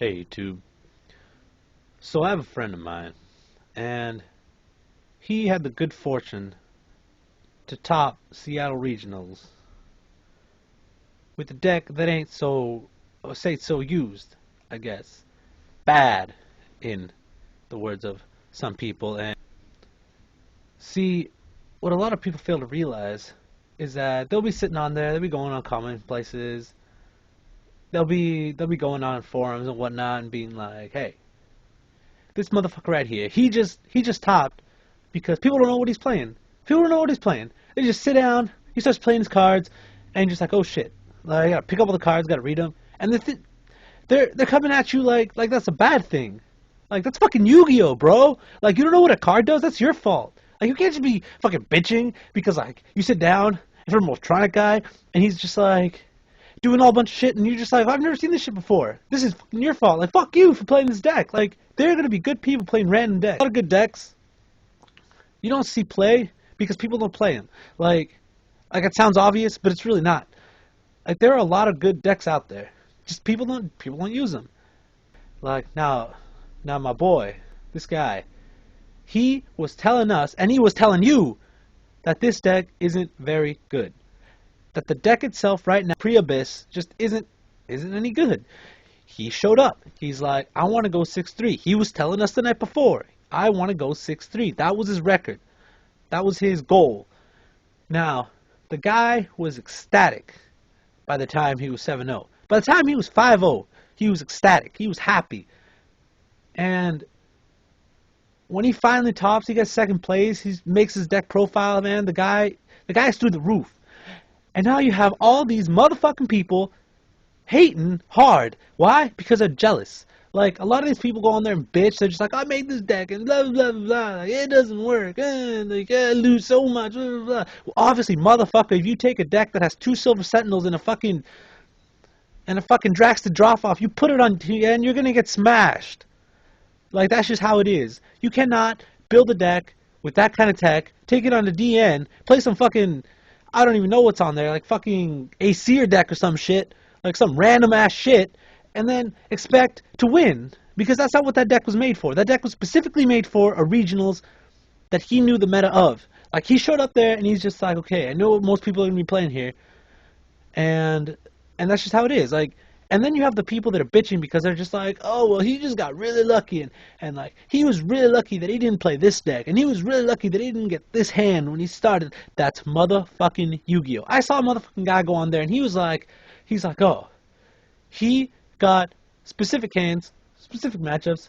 Hey, YouTube. So I have a friend of mine, and he had the good fortune to top Seattle Regionals with a deck that ain't so, or say so used, I guess. Bad, in the words of some people. And see, what a lot of people fail to realize is that they'll be sitting on there, they'll be going on comment places, they'll be going on forums and whatnot and being like, hey, this motherfucker right here, he just topped because people don't know what he's playing. People don't know what he's playing. They just sit down, he starts playing his cards, and you're just like, oh shit. Like, I gotta pick up all the cards, gotta read them, and they're coming at you like that's a bad thing. Like, that's fucking Yu-Gi-Oh, bro. Like, you don't know what a card does? That's your fault. Like, you can't just be fucking bitching because, like, you sit down in front of an electronic guy, and he's just like doing all a bunch of shit, and you're just like, I've never seen this shit before. This is fucking your fault. Like, fuck you for playing this deck. Like, there are gonna be good people playing random decks. A lot of good decks you don't see play because people don't play them. Like it sounds obvious, but it's really not. Like, there are a lot of good decks out there. Just people don't use them. Like, now my boy, this guy, he was telling us, and he was telling you, that this deck isn't very good. That the deck itself right now, pre-Abyss, just isn't any good. He showed up. He's like, I want to go 6-3. He was telling us the night before, I want to go 6-3. That was his record. That was his goal. Now, the guy was ecstatic by the time he was 7-0. By the time he was 5-0, he was ecstatic. He was happy. And when he finally tops, he gets second place. He makes his deck profile, man. The guy's through the roof. And now you have all these motherfucking people hating hard. Why? Because they're jealous. Like, a lot of these people go on there and bitch. They're just like, I made this deck and blah, blah, blah, blah. Like, it doesn't work. Like, I lose so much. Blah, blah, blah. Well, obviously, motherfucker, if you take a deck that has 2 Silver Sentinels and a fucking Drax to drop off, you put it on and you're going to get smashed. Like, that's just how it is. You cannot build a deck with that kind of tech, take it on the DN, play some fucking, I don't even know what's on there, like fucking a seer deck or some shit, like some random ass shit, and then expect to win. Because that's not what that deck was made for. That deck was specifically made for a regionals that he knew the meta of. Like, he showed up there and he's just like, okay, I know what most people are going to be playing here. And that's just how it is. Like, and then you have the people that are bitching because they're just like, oh, well, he just got really lucky. And like, he was really lucky that he didn't play this deck. And he was really lucky that he didn't get this hand when he started. That's motherfucking Yu-Gi-Oh! I saw a motherfucking guy go on there and he's like, oh, he got specific hands, specific matchups.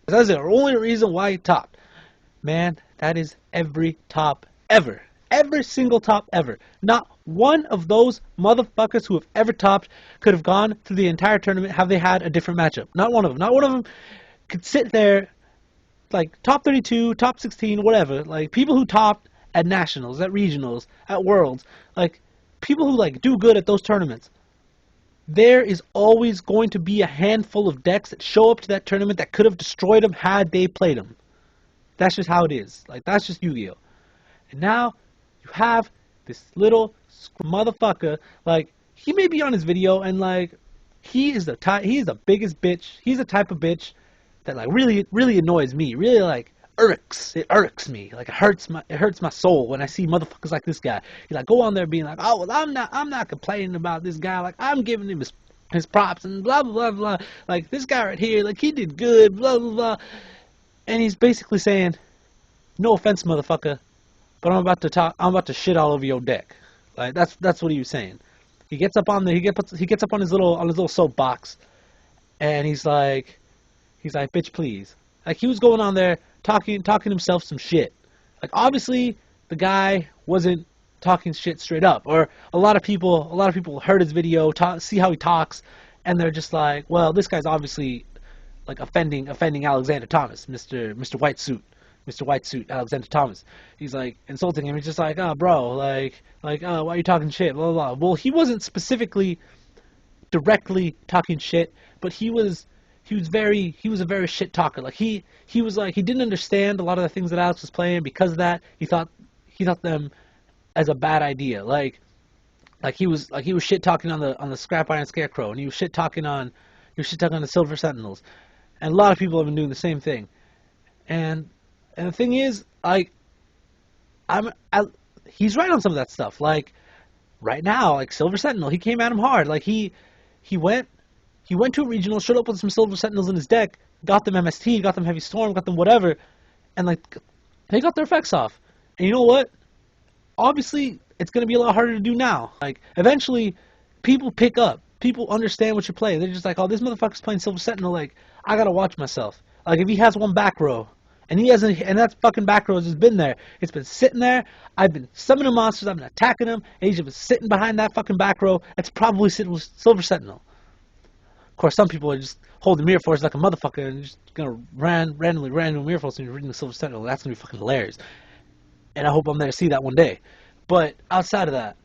That's the only reason why he topped. Man, that is every top ever. Every single top ever. Not one of those motherfuckers who have ever topped could have gone through the entire tournament have they had a different matchup. Not one of them. Not one of them could sit there like top 32, top 16, whatever. Like, people who topped at nationals, at regionals, at worlds, like people who like do good at those tournaments. There is always going to be a handful of decks that show up to that tournament that could have destroyed them had they played them. That's just how it is. Like, that's just Yu-Gi-Oh! And now you have this little motherfucker. Like, he may be on his video and like he's the biggest bitch. He's the type of bitch that like really annoys me. Really like it irks me. Like, it hurts my soul when I see motherfuckers like this guy. He like go on there being like, oh well, I'm not complaining about this guy. Like, I'm giving him his props and blah blah blah blah. Like, this guy right here, like, he did good, blah blah blah. And he's basically saying, no offense, motherfucker, but I'm about to shit all over your deck. Like, that's what he was saying. He gets up on his little soapbox, and he's like, bitch, please. Like, he was going on there talking himself some shit. Like, obviously the guy wasn't talking shit straight up, or a lot of people heard his video, see how he talks, and they're just like, well, this guy's obviously like offending Alexander Thomas, Mr. White Suit. Mr. White Suit, Alexander Thomas. He's like insulting him. He's just like, oh, bro, like, why are you talking shit? Blah, blah, blah. Well, he wasn't specifically directly talking shit, but he was a very shit talker. Like, he was like, he didn't understand a lot of the things that Alex was playing. Because of that, he thought them as a bad idea. Like he was shit talking on the Scrap Iron Scarecrow, and he was shit talking on your shit talk on the Silver Sentinels. And a lot of people have been doing the same thing. And the thing is, like, he's right on some of that stuff. Like, right now, like Silver Sentinel, he came at him hard. Like he went to a regional, showed up with some Silver Sentinels in his deck, got them MST, got them Heavy Storm, got them whatever, and like they got their effects off. And you know what? Obviously, it's gonna be a lot harder to do now. Like eventually, people pick up, people understand what you're playing. They're just like, oh, this motherfucker's playing Silver Sentinel. Like I gotta watch myself. Like if he has one back row. And he hasn't, and that fucking back row has just been there. It's been sitting there. I've been summoning monsters. I've been attacking them. And he's just been sitting behind that fucking back row. It's probably sitting with Silver Sentinel. Of course, some people are just holding Mirror Force like a motherfucker and just gonna randomly ran into Mirror Force and you're reading the Silver Sentinel. That's gonna be fucking hilarious. And I hope I'm there to see that one day. But outside of that,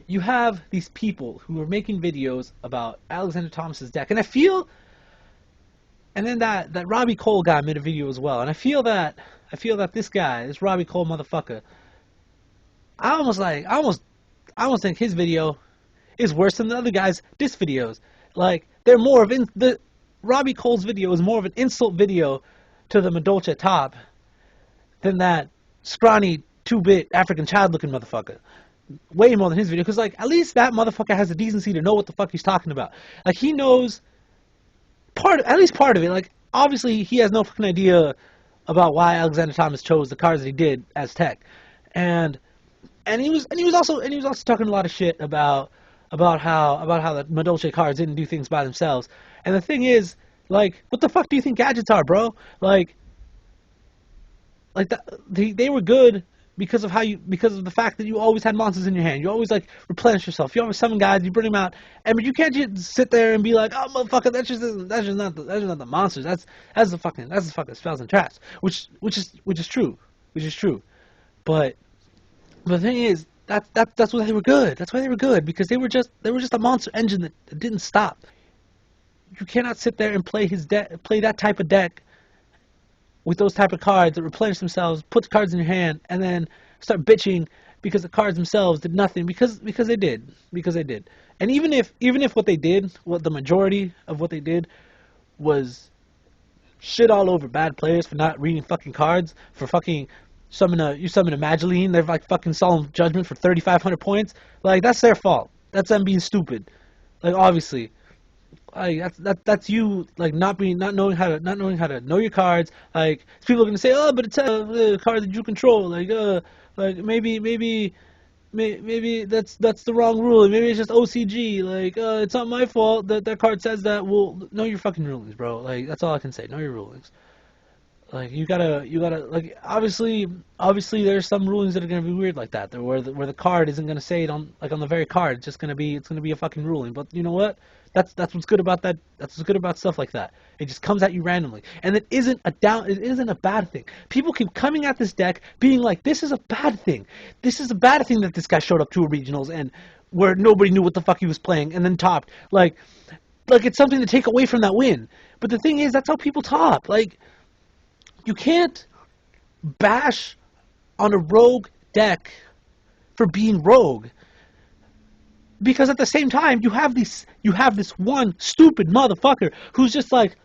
you have these people who are making videos about Alexander Thomas's deck, and I feel. And then that Robbie Cole guy made a video as well, and I feel that this guy, this Robbie Cole motherfucker, I almost think his video is worse than the other guy's diss videos. Like they're more of the Robbie Cole's video is more of an insult video to the Madolche top than that scrawny 2-bit African child looking motherfucker. Way more than his video, because like at least that motherfucker has the decency to know what the fuck he's talking about. Like he knows. At least part of it. Like obviously he has no fucking idea about why Alexander Thomas chose the cards that he did as tech, and he was also talking a lot of shit about how the Madolche cards didn't do things by themselves. And the thing is, like, what the fuck do you think gadgets are, bro? Like that they were good because of the fact that you always had monsters in your hand. You always like replenish yourself. You always summon guys. You bring them out, and you can't just sit there and be like, "Oh, motherfucker, that's just not the monsters. That's the fucking spells and traps." Which is true. But the thing is, that's why they were good. That's why they were good, because they were just a monster engine that didn't stop. You cannot sit there and play that type of deck with those type of cards that replenish themselves, put the cards in your hand, and then start bitching because the cards themselves did nothing, because they did. And even if what the majority of what they did was shit all over bad players for not reading fucking cards, for fucking summon a Madolche, they're like fucking Solemn Judgment for 3,500 points, like that's their fault. That's them being stupid. Like obviously. Like that's you like not knowing how to know your cards. Like people are gonna say, oh, but it's a card that you control. Like maybe that's the wrong rule. Maybe it's just OCG. Like it's not my fault that card says that. Well, know your fucking rulings, bro. Like that's all I can say. Know your rulings. Like you gotta like obviously there's some rulings that are gonna be weird like that, where the card isn't gonna say it on the very card. It's gonna be a fucking ruling. But you know what? That's what's good about that. That's what's good about stuff like that. It just comes at you randomly, and it isn't a bad thing. People keep coming at this deck being like, this is a bad thing. This is a bad thing that this guy showed up to a regionals and where nobody knew what the fuck he was playing and then topped. Like it's something to take away from that win. But the thing is, that's how people top. Like you can't bash on a rogue deck for being rogue. Because at the same time, you have this one stupid motherfucker who's just like,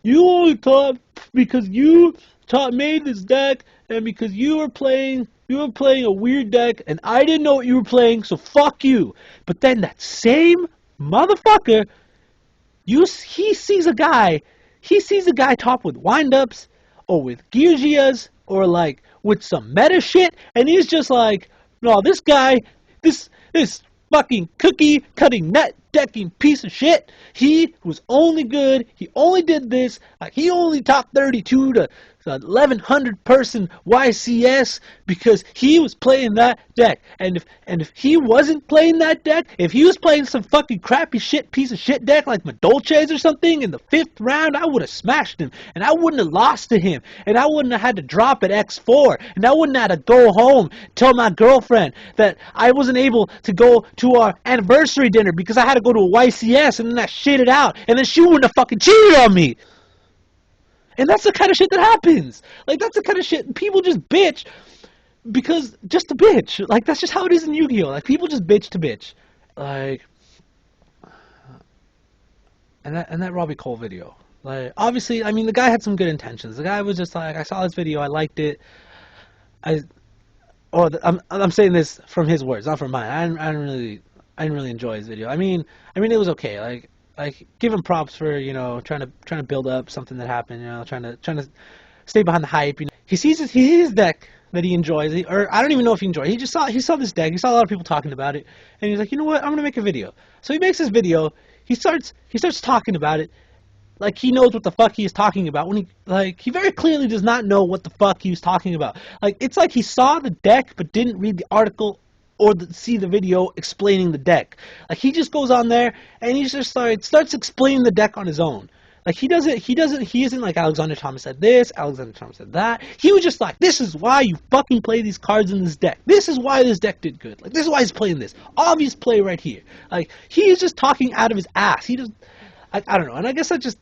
you only taught because you made this deck, and because you were playing a weird deck, and I didn't know what you were playing, so fuck you. But then that same motherfucker, he sees a guy top with windups, or with Geargias, or like with some meta shit, and he's just like, no, this guy, this fucking cookie cutting net decking piece of shit, he was only good, he only did this, like he only top 32 to 1,100 person YCS because he was playing that deck. And if he wasn't playing that deck, if he was playing some fucking crappy shit piece of shit deck like Madolche's or something in the 5th round, I would have smashed him, and I wouldn't have lost to him, and I wouldn't have had to drop at X4, and I wouldn't have had to go home, tell my girlfriend that I wasn't able to go to our anniversary dinner because I had to go to a YCS, and then I shitted out, and then she wouldn't have fucking cheated on me. And that's the kind of shit that happens. Like, that's the kind of shit people just bitch because just to bitch. Like, that's just how it is in Yu-Gi-Oh! Like, people just bitch to bitch. Like, and that Robbie Cole video. Like, obviously, I mean, the guy had some good intentions. The guy was just like, I saw this video, I liked it. I I'm saying this from his words, not from mine. I didn't really enjoy his video. I mean, it was okay. Like give him props for trying to build up something that happened. Trying to stay behind the hype. He sees his deck that he enjoys, or I don't even know if he enjoyed. He saw this deck. He saw a lot of people talking about it, and he's like, you know what? I'm gonna make a video. So he makes this video. He starts talking about it like he knows what the fuck he is talking about when he very clearly does not know what the fuck he was talking about. Like, it's like he saw the deck but didn't read the article or see the video explaining the deck. Like, he just goes on there and he just starts explaining the deck on his own. Like, he isn't like Alexander Thomas said this, Alexander Thomas said that. He was just like, this is why you fucking play these cards in this deck. This is why this deck did good. Like, this is why he's playing this. Obvious play right here. Like, he is just talking out of his ass. He just, I don't know. And I guess that just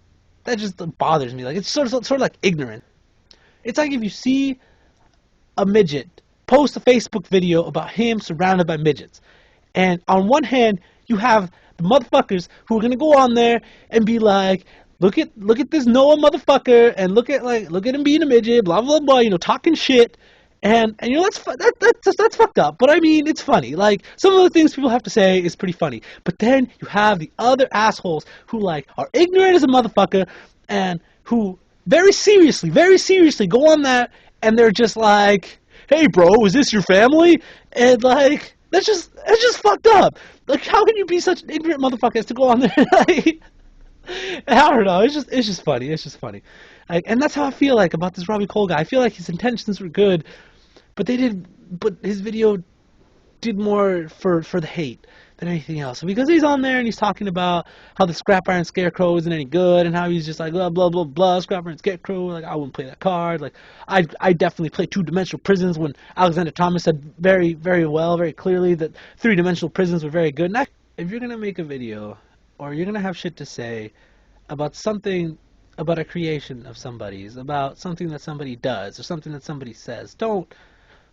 bothers me. Like, it's sort of like ignorant. It's like if you see a midget post a Facebook video about him surrounded by midgets, and on one hand you have the motherfuckers who are gonna go on there and be like, look at this Noah motherfucker, and look at him being a midget, blah blah blah, talking shit, and that's fucked up. But I mean, it's funny. Like, some of the things people have to say is pretty funny. But then you have the other assholes who are ignorant as a motherfucker, and who very seriously go on that, and they're just like, hey bro, is this your family? And like, that's just fucked up. Like, how can you be such an ignorant motherfucker as to go on there? Like, I don't know. It's just funny. It's just funny. Like, and that's how I feel like about this Robbie Cole guy. I feel like his intentions were good, but his video did more for the hate than anything else. Because he's on there and he's talking about how the Scrap Iron Scarecrow isn't any good, and how he's just like, blah blah blah blah, Scrap Iron Scarecrow, like, I wouldn't play that card. Like, I definitely play two-dimensional prisons, when Alexander Thomas said very very clearly that three-dimensional prisons were very good. And if you're gonna make a video, or you're gonna have shit to say about something, about a creation of somebody's, about something that somebody does or something that somebody says, don't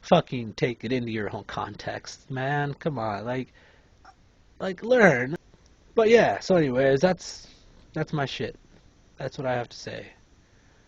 fucking take it into your own context, man. Come on, like learn. But yeah, so anyways, that's my shit. That's what I have to say.